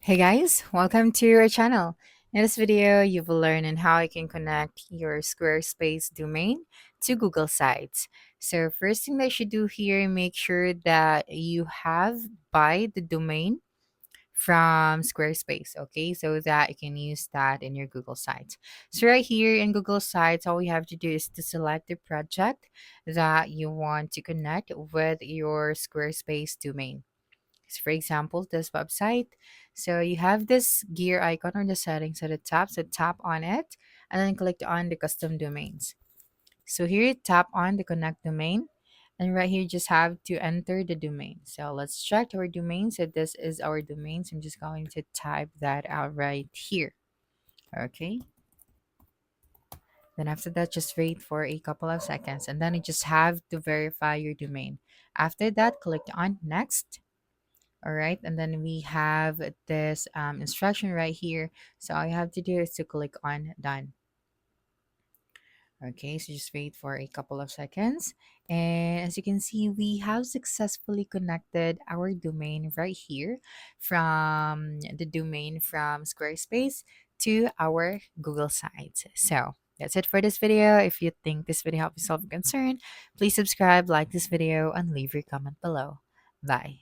Hey guys, welcome to our channel. In this video, you will learn on how you can connect your Squarespace domain to Google Sites. So first thing that you should do here, make sure that you have buy the domain from Squarespace, okay? So that you can use that in your Google Sites. So right here in Google Sites, all you have to do is to select the project that you want to connect with your Squarespace domain. So for example, this website. So you have this gear icon or the settings at the top. So tap on it and then click on the custom domains. So here you tap on the connect domain. And right here, you just have to enter the domain. So let's check our domain. So this is our domain. So I'm just going to type that out right here. Okay. Then after that, just wait for a couple of seconds. And then you just have to verify your domain. After that, click on next. All right, and then we have this instruction right here. So all you have to do is to click on done. Okay, so just wait for a couple of seconds. And as you can see, we have successfully connected our domain right here from the domain from Squarespace to our Google Sites. So that's it for this video. If you think this video helped you solve a concern, please subscribe, like this video, and leave your comment below. Bye.